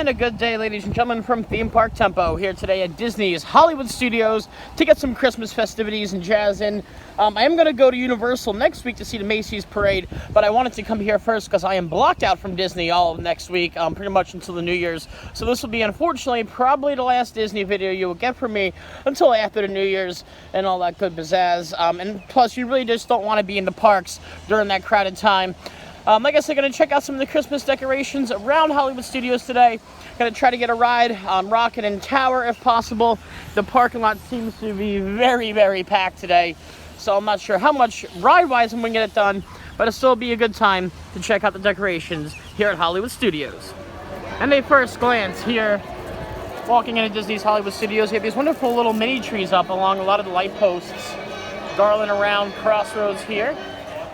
And a good day, ladies and gentlemen, from Theme Park Tempo here today at Disney's Hollywood Studios to get some Christmas festivities and jazz in. I am going to go to Universal next week to see the Macy's parade, but I wanted to come here first because I am blocked out from Disney all of next week, pretty much until the New Year's. So this will be, unfortunately, probably the last Disney video you will get from me until after the New Year's and all that good pizzazz. And plus, you really just don't want to be in the parks during that crowded time. Like I said, going to check out some of the Christmas decorations around Hollywood Studios today. Going to try to get a ride on Rocket and Tower if possible. The parking lot seems to be very, very packed today, so I'm not sure how much ride-wise I'm going to get it done, but it'll still be a good time to check out the decorations here at Hollywood Studios. And a first glance here, walking into Disney's Hollywood Studios, you have these wonderful little mini trees up along a lot of the light posts, garland around Crossroads here.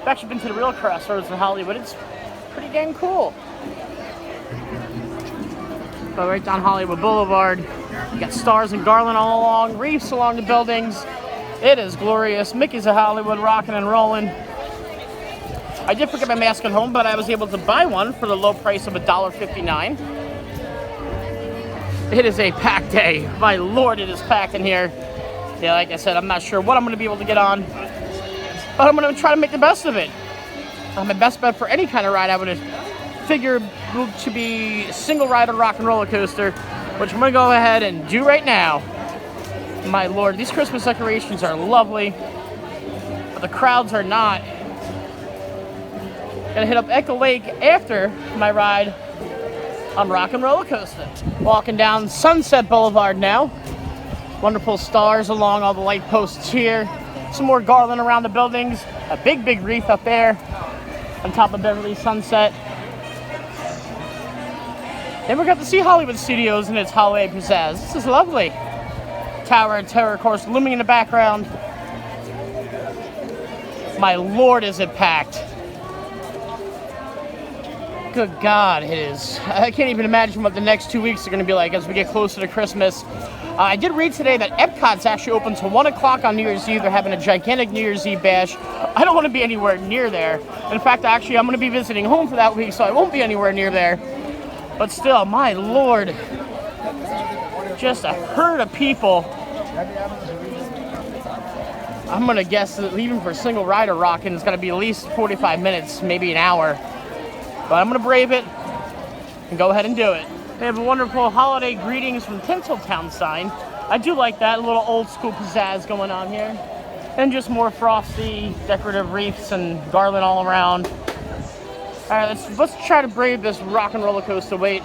I've actually been to the real Crossroads in Hollywood. It's pretty dang cool. But right down Hollywood Boulevard, you got stars and garland all along, reefs along the buildings. It is glorious. Mickey's of Hollywood rocking and rolling. I did forget my mask at home, but I was able to buy one for the low price of $1.59. It is a packed day. My Lord, it is packed in here. Yeah, like I said, I'm not sure what I'm going to be able to get on, but I'm going to try to make the best of it. My best bet for any kind of ride, I would figure to be single rider rock and roller coaster, which I'm going to go ahead and do right now. My Lord, these Christmas decorations are lovely, but the crowds are not. Gonna hit up Echo Lake after my ride on Rock and Roller Coaster. Walking down Sunset Boulevard now. Wonderful stars along all the light posts here. Some more garland around the buildings. A big, big wreath up there on top of Beverly Sunset. Never got to see Hollywood Studios in its holiday pizzazz. This is lovely. Tower of Terror, of course, looming in the background. My Lord, is it packed. Good God, it is. I can't even imagine what the next 2 weeks are going to be like as we get closer to Christmas. I did read today that Epcot's actually open till 1 o'clock on New Year's Eve. They're having a gigantic New Year's Eve bash. I don't want to be anywhere near there. In fact, actually, I'm going to be visiting home for that week, so I won't be anywhere near there. But still, my Lord, just a herd of people. I'm going to guess that even for single rider rocking, it's going to be at least 45 minutes, maybe an hour. But I'm going to brave it and go ahead and do it. They have a wonderful holiday greetings from Tinseltown sign. I do like that, a little old school pizzazz going on here. And just more frosty, decorative wreaths and garland all around. All right, let's try to brave this rock and roller coaster wait.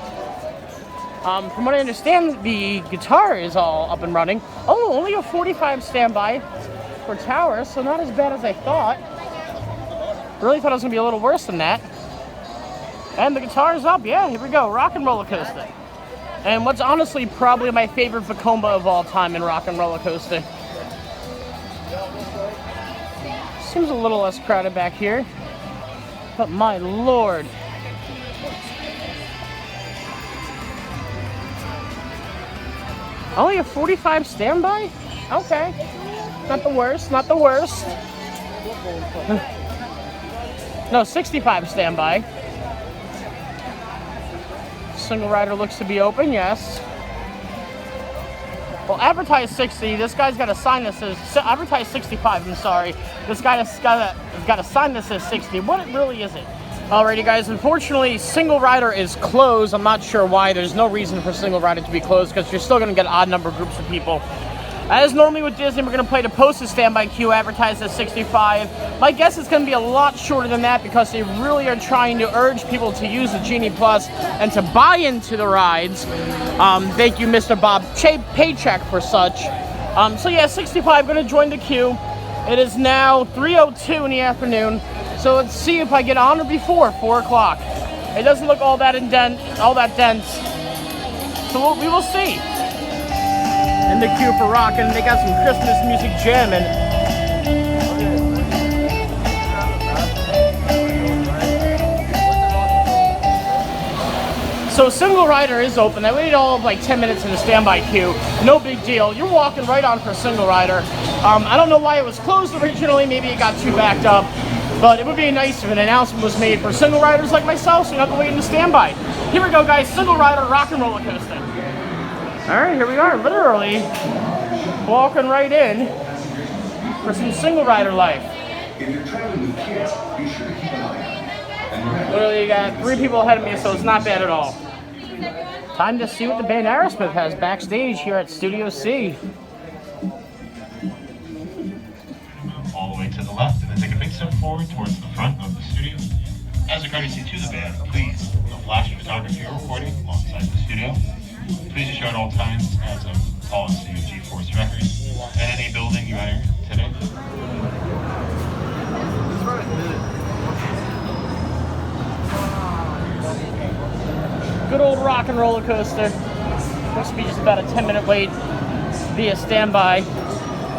From what I understand, the guitar is all up and running. Oh, only a 45 standby for Tower, so not as bad as I thought. Really thought it was going to be a little worse than that. And the guitar is up. Yeah, here we go. Rock and Roller Coaster. And what's honestly probably my favorite Vacomba of all time in Rock and Roller Coaster. Seems a little less crowded back here. But my Lord. Only a 45 standby? Okay. Not the worst, not the worst. No, 65 standby. Single rider looks to be open, yes. Well, advertised 60. This guy's got a sign that says advertised 65. I'm sorry. This guy has got a sign that says 60. What really is it? Alrighty, guys. Unfortunately, single rider is closed. I'm not sure why. There's no reason for single rider to be closed because you're still going to get odd number groups of people. As normally with Disney, we're going to play the posted standby queue advertised at 65. My guess is going to be a lot shorter than that because they really are trying to urge people to use the Genie Plus and to buy into the rides. Thank you, Mr. Bob Paycheck, for such. So yeah, 65 going to join the queue. It is now 3:02 in the afternoon. So let's see if I get on or before 4 o'clock. It doesn't look all that dense. So we will see. In the queue for rockin', they got some Christmas music jamming. So single rider is open. I waited all of like 10 minutes in the standby queue. No big deal. You're walking right on for single rider. I don't know why it was closed originally. Maybe it got too backed up. But it would be nice if an announcement was made for single riders like myself so you don't have to wait in the standby. Here we go, guys. Single rider rock and roller coaster. All right, here we are. Literally walking right in for some single rider life. If you're traveling with kids, be sure to keep an eye on. Literally, you got 3 people ahead of me, so it's not bad at all. Time to see what the band Aerosmith has backstage here at Studio C. All the way to the left, and then take a big step forward towards the front of the studio. As a courtesy to the band, please, no flash photography or recording alongside the studio. Please ensure at all times as a policy of G-Force Records at any building you enter today. Good old rock and roller coaster. Supposed to be just about a 10-minute wait via standby.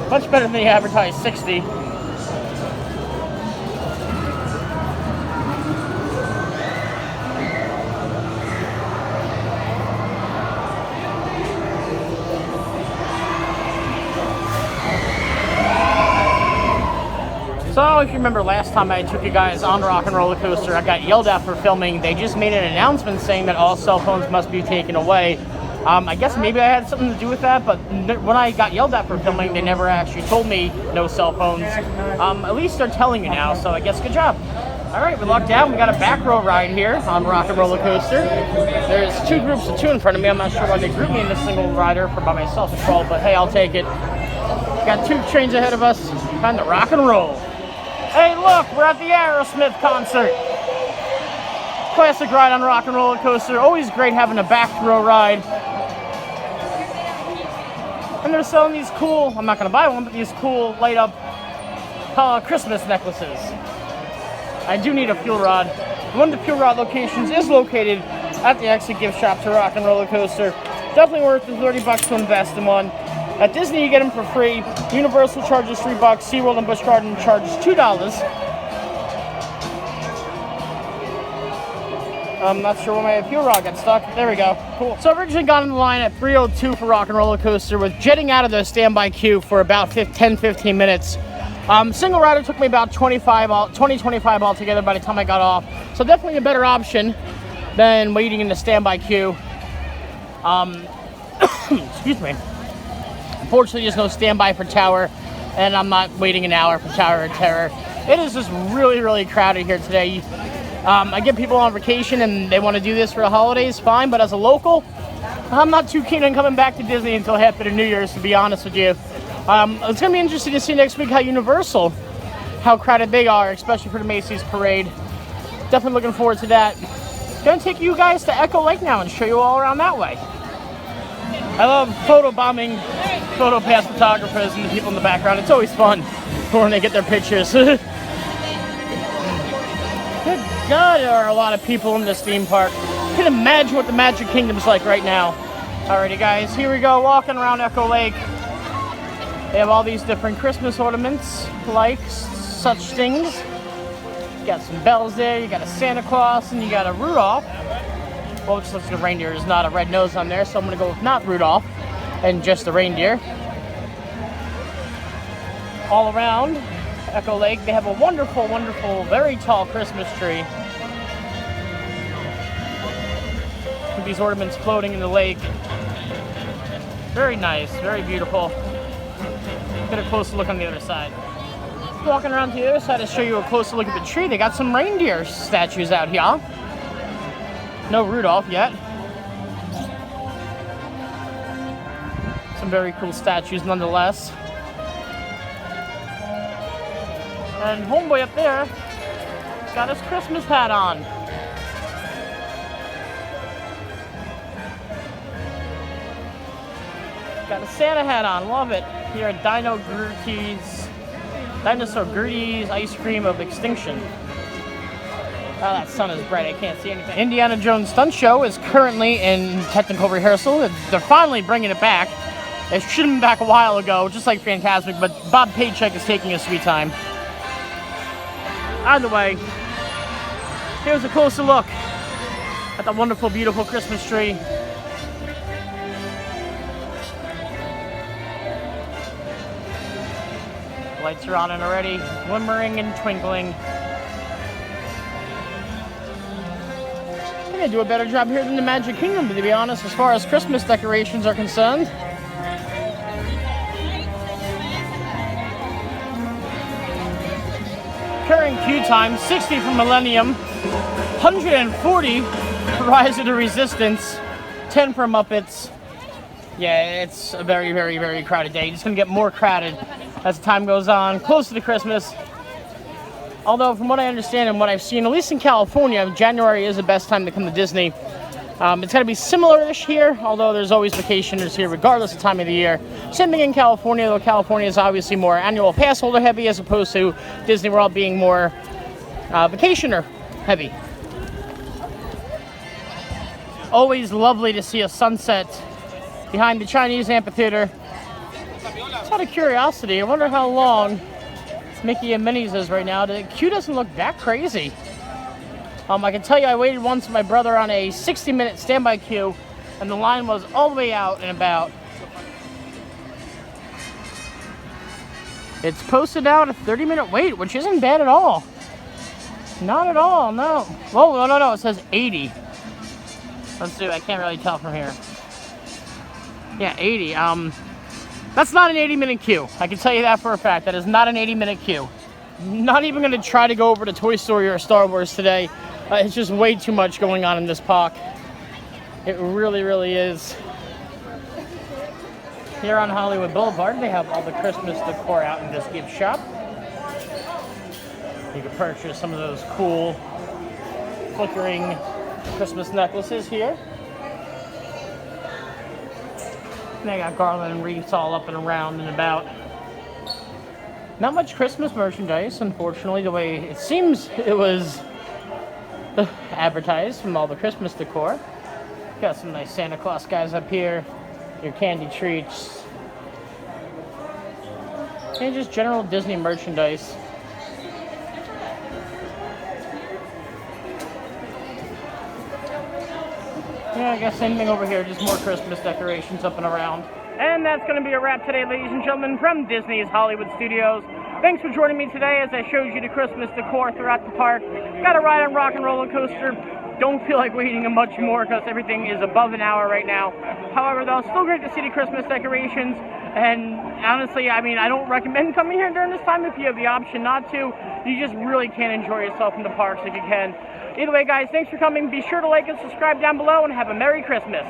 Much better than the advertised 60. So if you remember last time I took you guys on Rock and Roller Coaster, I got yelled at for filming. They just made an announcement saying that all cell phones must be taken away. I guess maybe I had something to do with that, but when I got yelled at for filming, they never actually told me no cell phones. At least they're telling you now, so I guess good job. All right, we're locked down. We got a back row ride here on Rock and Roller Coaster. There's 2 groups of 2 in front of me. I'm not sure why they grouped me in this single rider for by myself at 12, but hey, I'll take it. Got 2 trains ahead of us. Time to rock and roll. Hey, look, we're at the Aerosmith concert. Classic ride on Rock and Roller Coaster. Always great having a back row ride. And they're selling these cool, I'm not going to buy one, but these cool light up Christmas necklaces. I do need a fuel rod. One of the fuel rod locations is located at the exit gift shop to Rock and Roller Coaster. Definitely worth the $30 to invest in one. At Disney, you get them for free. Universal charges $3. SeaWorld and Busch Garden charges $2. I'm not sure where my fuel rod got stuck. There we go. Cool. So I've originally got on the line at 3:02 for Rock and Roller Coaster, with jetting out of the standby queue for about 10-15 minutes. Single rider took me about 25 altogether by the time I got off. So definitely a better option than waiting in the standby queue. Excuse me. Unfortunately, there's no standby for Tower, and I'm not waiting an hour for Tower of Terror. It is just really, really crowded here today. I get people on vacation and they want to do this for the holidays, fine, but as a local, I'm not too keen on coming back to Disney until after the New Year's, to be honest with you. It's going to be interesting to see next week how Universal, how crowded they are, especially for the Macy's parade. Definitely looking forward to that. Going to take you guys to Echo Lake now and show you all around that way. I love photobombing photo pass photographers and the people in the background. It's always fun when they get their pictures. Good God, there are a lot of people in this theme park. You can imagine what the Magic Kingdom's like right now. Alrighty guys, here we go, walking around Echo Lake. They have all these different Christmas ornaments, like such things. You got some bells there, you got a Santa Claus, and you got a Rudolph. Well, which looks like a reindeer. There's not a red nose on there, so I'm going to go with not Rudolph and just the reindeer. All around Echo Lake, they have a wonderful, wonderful, very tall Christmas tree. With these ornaments floating in the lake. Very nice, very beautiful. Get a closer look on the other side. Walking around to the other side to show you a closer look at the tree. They got some reindeer statues out here. No Rudolph yet. Some very cool statues nonetheless. And homeboy up there got his Christmas hat on. Got a Santa hat on, love it. Here at Dinosaur Gertie's Ice Cream of Extinction. Oh, that sun is bright, I can't see anything. Indiana Jones Stunt Show is currently in technical rehearsal. They're finally bringing it back. It should have been back a while ago, just like Fantasmic, but Bob Paycheck is taking his sweet time. Either way, here's a closer look at the wonderful, beautiful Christmas tree. Lights are on and already, glimmering and twinkling. think they do a better job here than the Magic Kingdom, to be honest, as far as Christmas decorations are concerned. Current queue time, 60 for Millennium, 140 for Rise of the Resistance, 10 for Muppets. Yeah, it's a very, very, very crowded day. It's going to get more crowded as the time goes on, closer to Christmas. Although, from what I understand and what I've seen, at least in California, January is the best time to come to Disney. It's going to be similar-ish here, although there's always vacationers here regardless of time of the year. Same thing in California, though California is obviously more annual pass holder heavy as opposed to Disney World being more vacationer heavy. Always lovely to see a sunset behind the Chinese amphitheater. Just out of curiosity, I wonder how long Mickey and Minnie's is right now. The queue doesn't look that crazy. I can tell you I waited once with my brother on a 60-minute standby queue, and the line was all the way out and about. It's posted out a 30-minute wait, which isn't bad at all. Not at all, no. Oh, no, it says 80. Let's see, I can't really tell from here. Yeah, 80. That's not an 80-minute queue. I can tell you that for a fact. That is not an 80-minute queue. Not even going to try to go over to Toy Story or Star Wars today. It's just way too much going on in this park. It really, really is. Here on Hollywood Boulevard, they have all the Christmas decor out in this gift shop. You can purchase some of those cool flickering Christmas necklaces here. And they got garland and wreaths all up and around and about. Not much Christmas merchandise, unfortunately, the way it seems it was advertised from all the Christmas decor. Got some nice Santa Claus guys up here, your candy treats, and just general Disney merchandise. Yeah, I guess same thing over here, just more Christmas decorations up and around. And that's going to be a wrap today, ladies and gentlemen, from Disney's Hollywood Studios. Thanks for joining me today as I showed you the Christmas decor throughout the park. Got a ride on Rock and Roller Coaster. Don't feel like waiting much more because everything is above an hour right now. However, though, still great to see the Christmas decorations. And honestly, I mean, I don't recommend coming here during this time if you have the option not to. You just really can't enjoy yourself in the parks like you can. Either way, guys, thanks for coming. Be sure to like and subscribe down below and have a Merry Christmas.